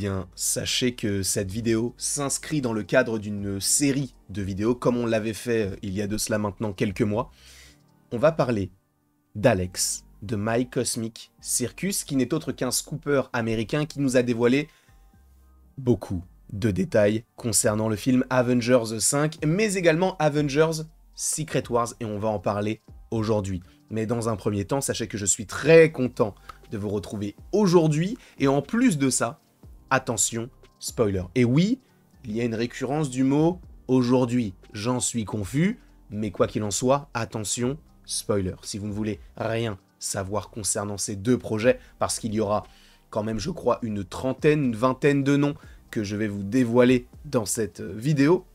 bien, sachez que cette vidéo s'inscrit dans le cadre d'une série de vidéos, comme on l'avait fait il y a de cela maintenant quelques mois. On va parler d'Alex, de My Cosmic Circus, qui n'est autre qu'un scooper américain qui nous a dévoilé beaucoup de détails concernant le film Avengers 5, mais également Avengers Secret Wars, et on va en parler aujourd'hui. Mais dans un premier temps, sachez que je suis très content de vous retrouver aujourd'hui, et en plus de ça, attention, spoiler. Et oui, il y a une récurrence du mot « aujourd'hui ». J'en suis confus, mais quoi qu'il en soit, attention, spoiler. Si vous ne voulez rien savoir concernant ces deux projets, parce qu'il y aura quand même, je crois, une trentaine, une vingtaine de noms que je vais vous dévoiler dans cette vidéo,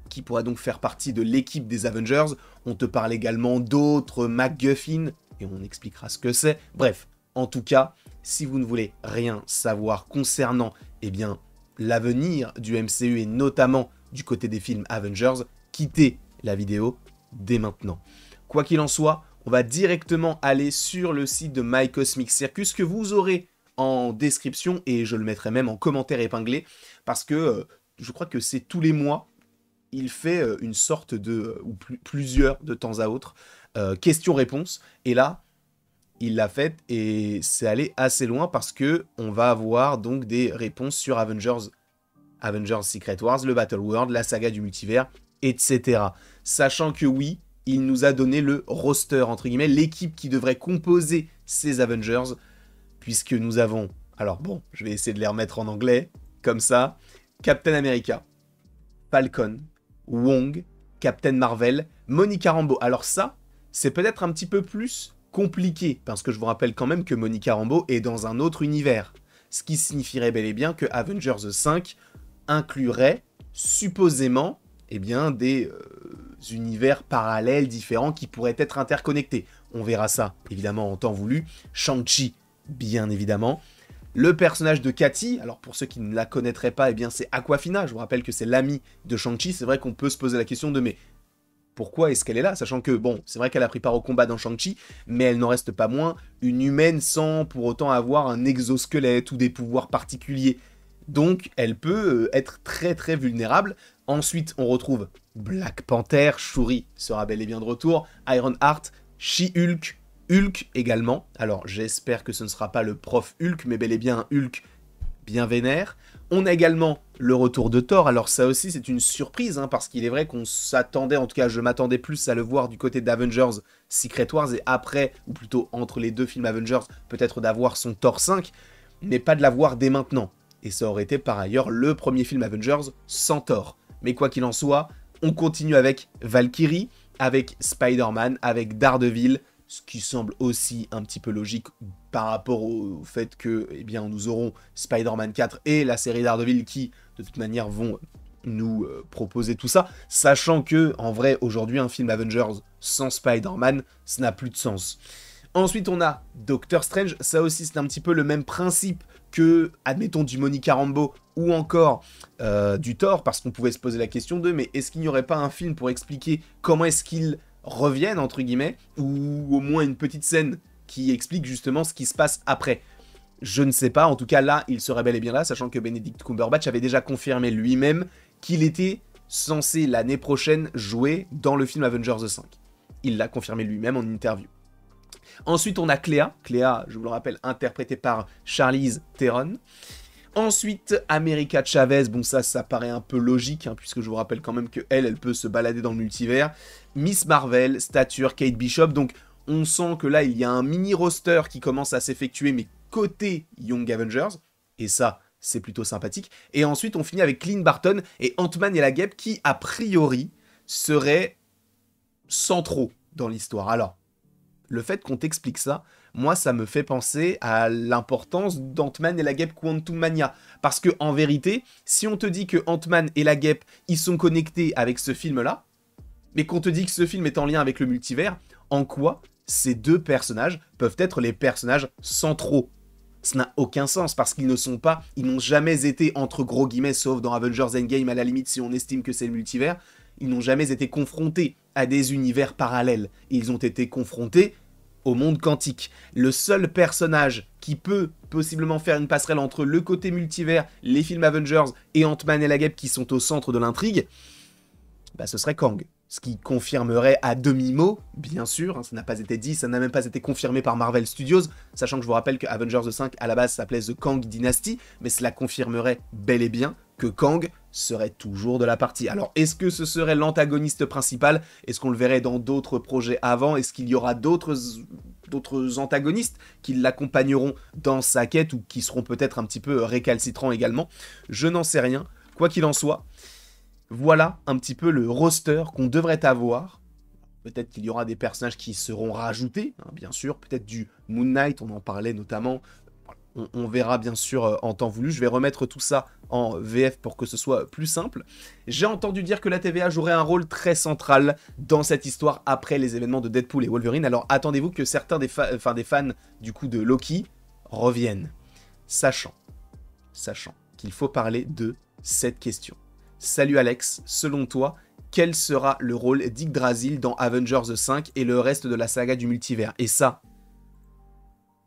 qui pourra donc faire partie de l'équipe des Avengers. On te parle également d'autres MacGuffin, et on expliquera ce que c'est. Bref, en tout cas, si vous ne voulez rien savoir concernant l'avenir du MCU, et notamment du côté des films Avengers, quittez la vidéo dès maintenant. Quoi qu'il en soit, on va directement aller sur le site de My Cosmic Circus, que vous aurez en description, et je le mettrai même en commentaire épinglé, parce que je crois que c'est tous les mois, il fait une sorte de, ou plusieurs de temps à autre, questions-réponses, et là, il l'a fait, et c'est allé assez loin, parce que on va avoir donc des réponses sur Avengers Secret Wars, le Battle World, la saga du multivers, etc. Sachant que oui, il nous a donné le roster, entre guillemets, l'équipe qui devrait composer ces Avengers, puisque nous avons, alors bon, je vais essayer de les remettre en anglais, comme ça, Captain America, Falcon, Wong, Captain Marvel, Monica Rambeau. Alors ça, c'est peut-être un petit peu plus compliqué, parce que je vous rappelle quand même que Monica Rambeau est dans un autre univers, ce qui signifierait bel et bien que Avengers 5 inclurait supposément des univers parallèles différents qui pourraient être interconnectés. On verra ça, évidemment, en temps voulu. Shang-Chi, bien évidemment. Le personnage de Katy, alors pour ceux qui ne la connaîtraient pas, c'est Awkwafina. Je vous rappelle que c'est l'amie de Shang-Chi. C'est vrai qu'on peut se poser la question de mais pourquoi est-ce qu'elle est là? Sachant que, bon, c'est vrai qu'elle a pris part au combat dans Shang-Chi, mais elle n'en reste pas moins une humaine sans pour autant avoir un exosquelette ou des pouvoirs particuliers. Donc, elle peut être très très vulnérable. Ensuite, on retrouve Black Panther, Shuri sera bel et bien de retour, Ironheart, She-Hulk, Hulk également. Alors, j'espère que ce ne sera pas le prof Hulk, mais bel et bien un Hulk bien vénère. On a également le retour de Thor. Alors ça aussi, c'est une surprise, parce qu'il est vrai qu'on s'attendait, en tout cas, je m'attendais plus à le voir du côté d'Avengers Secret Wars, et après, ou plutôt entre les deux films Avengers, peut-être d'avoir son Thor 5, mais pas de l'avoir dès maintenant. Et ça aurait été par ailleurs le premier film Avengers sans Thor. Mais quoi qu'il en soit, on continue avec Valkyrie, avec Spider-Man, avec Daredevil, ce qui semble aussi un petit peu logique par rapport au fait que nous aurons Spider-Man 4 et la série Daredevil qui, de toute manière, vont nous proposer tout ça, sachant que, en vrai, aujourd'hui, un film Avengers sans Spider-Man, ça n'a plus de sens. Ensuite, on a Doctor Strange. Ça aussi, c'est un petit peu le même principe que, admettons, du Monica Rambeau ou encore du Thor, parce qu'on pouvait se poser la question de, mais est-ce qu'il n'y aurait pas un film pour expliquer comment est-ce qu'ils reviennent, entre guillemets, ou au moins une petite scène qui explique justement ce qui se passe après? Je ne sais pas, en tout cas là, il serait bel et bien là, sachant que Benedict Cumberbatch avait déjà confirmé lui-même qu'il était censé l'année prochaine jouer dans le film Avengers 5. Il l'a confirmé lui-même en interview. Ensuite, on a Cléa. Cléa, je vous le rappelle, interprétée par Charlize Theron. Ensuite, America Chavez. Bon, ça paraît un peu logique, puisque je vous rappelle quand même elle peut se balader dans le multivers. Miss Marvel, Stature, Kate Bishop. Donc, on sent que là, il y a un mini-roster qui commence à s'effectuer, mais côté Young Avengers. Et ça, c'est plutôt sympathique. Et ensuite, on finit avec Clint Barton et Ant-Man et la Guêpe, qui, a priori, seraient centraux dans l'histoire. Alors, le fait qu'on t'explique ça, moi, ça me fait penser à l'importance d'Ant-Man et la Guêpe Quantumania. Parce que, en vérité, si on te dit que Ant-Man et la Guêpe, ils sont connectés avec ce film-là, mais qu'on te dit que ce film est en lien avec le multivers, en quoi ces deux personnages peuvent être les personnages centraux? Ça n'a aucun sens, parce qu'ils ne sont pas, ils n'ont jamais été, entre gros guillemets, sauf dans Avengers Endgame, à la limite, si on estime que c'est le multivers, ils n'ont jamais été confrontés à des univers parallèles. Ils ont été confrontés au monde quantique. Le seul personnage qui peut possiblement faire une passerelle entre le côté multivers, les films Avengers et Ant-Man et la Guêpe qui sont au centre de l'intrigue, bah ce serait Kang. Ce qui confirmerait à demi-mot, bien sûr, hein, ça n'a pas été dit, ça n'a même pas été confirmé par Marvel Studios, sachant que je vous rappelle que Avengers 5 à la base s'appelait The Kang Dynasty, mais cela confirmerait bel et bien que Kang serait toujours de la partie. Alors, est-ce que ce serait l'antagoniste principal? Est-ce qu'on le verrait dans d'autres projets avant? Est-ce qu'il y aura d'autres antagonistes qui l'accompagneront dans sa quête ou qui seront peut-être un petit peu récalcitrants également? Je n'en sais rien. Quoi qu'il en soit, voilà un petit peu le roster qu'on devrait avoir. Peut-être qu'il y aura des personnages qui seront rajoutés, hein, bien sûr. Peut-être du Moon Knight, on en parlait notamment. On verra bien sûr en temps voulu. Je vais remettre tout ça en VF pour que ce soit plus simple. J'ai entendu dire que la TVA jouerait un rôle très central dans cette histoire après les événements de Deadpool et Wolverine. Alors attendez-vous que certains des fans du coup de Loki reviennent. Sachant qu'il faut parler de cette question. Salut Alex, selon toi, quel sera le rôle d'Yggdrasil dans Avengers 5 et le reste de la saga du multivers? Et ça,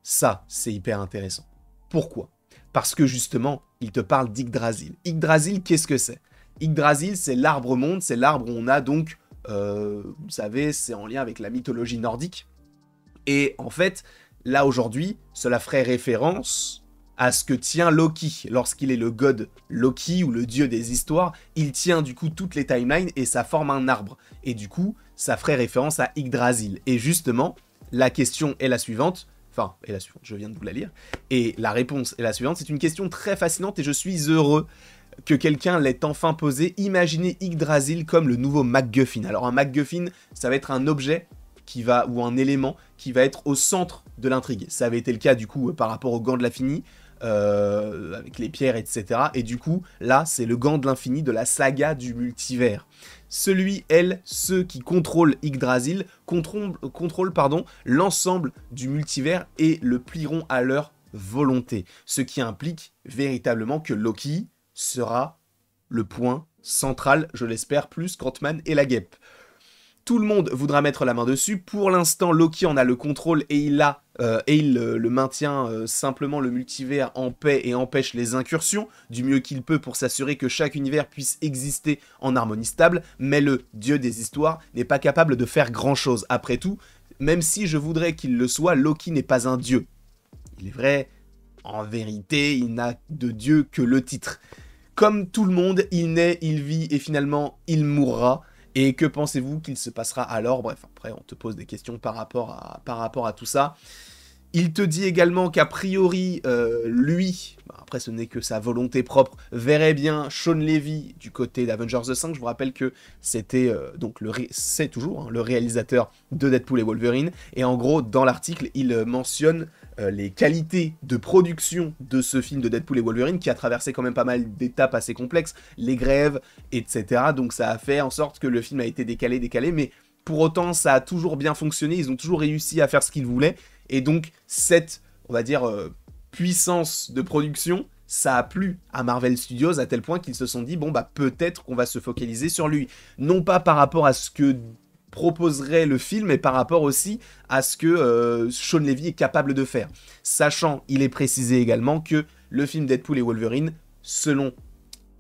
c'est hyper intéressant. Pourquoi? Parce que justement, il te parle d'Yggdrasil. Yggdrasil, qu'est-ce que c'est? Yggdrasil, c'est l'arbre monde, c'est l'arbre où on a donc, vous savez, c'est en lien avec la mythologie nordique. Et en fait, là aujourd'hui, cela ferait référence à ce que tient Loki. Lorsqu'il est le god Loki ou le dieu des histoires, il tient du coup toutes les timelines et ça forme un arbre. Et du coup, ça ferait référence à Yggdrasil. Et justement, la question est la suivante. Enfin, et la suivante, je viens de vous la lire. Et la réponse est la suivante. C'est une question très fascinante et je suis heureux que quelqu'un l'ait enfin posée. Imaginez Yggdrasil comme le nouveau MacGuffin. Alors un MacGuffin, ça va être un objet qui va, ou un élément qui va être au centre de l'intrigue. Ça avait été le cas du coup par rapport au gant de l'infini, avec les pierres, etc. Et du coup, là, c'est le gant de l'infini de la saga du multivers. Ceux qui contrôlent Yggdrasil contrôlent l'ensemble du multivers et le plieront à leur volonté. Ce qui implique véritablement que Loki sera le point central, je l'espère, plus qu'Ant-Man et la Guêpe. Tout le monde voudra mettre la main dessus. Pour l'instant, Loki en a le contrôle et il le maintient simplement le multivers en paix et empêche les incursions du mieux qu'il peut pour s'assurer que chaque univers puisse exister en harmonie stable. Mais le dieu des histoires n'est pas capable de faire grand-chose. Après tout, même si je voudrais qu'il le soit, Loki n'est pas un dieu. Il est vrai, en vérité, il n'a de dieu que le titre. Comme tout le monde, il naît, il vit et finalement, il mourra. Et que pensez-vous qu'il se passera alors? Bref, après, on te pose des questions par rapport à tout ça. Il te dit également qu'a priori, lui, après ce n'est que sa volonté propre, verrait bien Sean Levy du côté d'Avengers 5. Je vous rappelle que c'était c'est toujours hein, le réalisateur de Deadpool et Wolverine. Et en gros, dans l'article, il mentionne les qualités de production de ce film de Deadpool et Wolverine qui a traversé quand même pas mal d'étapes assez complexes, les grèves, etc. Donc ça a fait en sorte que le film a été décalé, mais pour autant ça a toujours bien fonctionné, ils ont toujours réussi à faire ce qu'ils voulaient, et donc cette, on va dire, puissance de production, ça a plu à Marvel Studios à tel point qu'ils se sont dit, bon bah peut-être qu'on va se focaliser sur lui, non pas par rapport à ce que proposerait le film et par rapport aussi à ce que Sean Levy est capable de faire. Sachant, il est précisé également que le film Deadpool et Wolverine, selon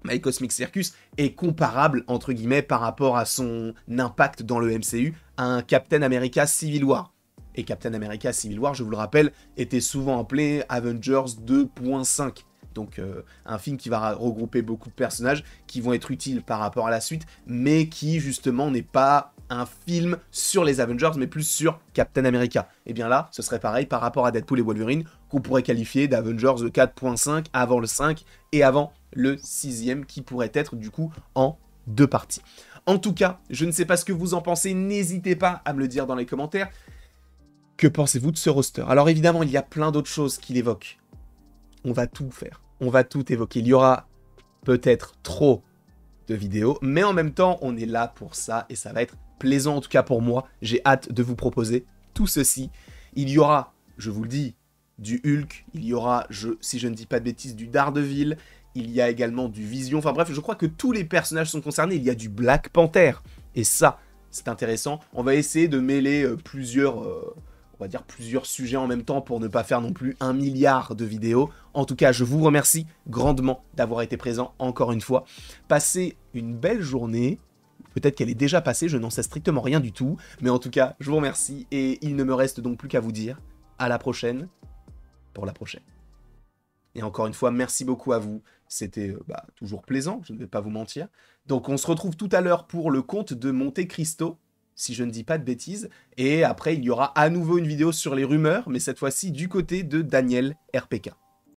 My Cosmic Circus, est comparable, entre guillemets, par rapport à son impact dans le MCU, à un Captain America Civil War. Et Captain America Civil War, je vous le rappelle, était souvent appelé Avengers 2.5. Donc un film qui va regrouper beaucoup de personnages qui vont être utiles par rapport à la suite, mais qui justement n'est pas un film sur les Avengers, mais plus sur Captain America. Et bien là, ce serait pareil par rapport à Deadpool et Wolverine, qu'on pourrait qualifier d'Avengers 4.5 avant le 5 et avant le 6e, qui pourrait être du coup en 2 parties. En tout cas, je ne sais pas ce que vous en pensez, n'hésitez pas à me le dire dans les commentaires. Que pensez-vous de ce roster? Alors évidemment, il y a plein d'autres choses qu'il évoque. On va tout faire, on va tout évoquer. Il y aura peut-être trop de vidéos, mais en même temps, on est là pour ça et ça va être plaisant, en tout cas pour moi. J'ai hâte de vous proposer tout ceci. Il y aura, je vous le dis, du Hulk, il y aura, si je ne dis pas de bêtises, du Daredevil, il y a également du Vision, enfin bref, je crois que tous les personnages sont concernés, il y a du Black Panther, et ça, c'est intéressant. On va essayer de mêler plusieurs on va dire, plusieurs sujets en même temps pour ne pas faire non plus 1 milliard de vidéos. En tout cas, je vous remercie grandement d'avoir été présent encore une fois. Passez une belle journée. Peut-être qu'elle est déjà passée, je n'en sais strictement rien du tout. Mais en tout cas, je vous remercie et il ne me reste donc plus qu'à vous dire à la prochaine pour la prochaine. Et encore une fois, merci beaucoup à vous. C'était toujours plaisant, je ne vais pas vous mentir. Donc on se retrouve tout à l'heure pour le conte de Monte Cristo, si je ne dis pas de bêtises. Et après, il y aura à nouveau une vidéo sur les rumeurs, mais cette fois-ci du côté de Daniel RPK.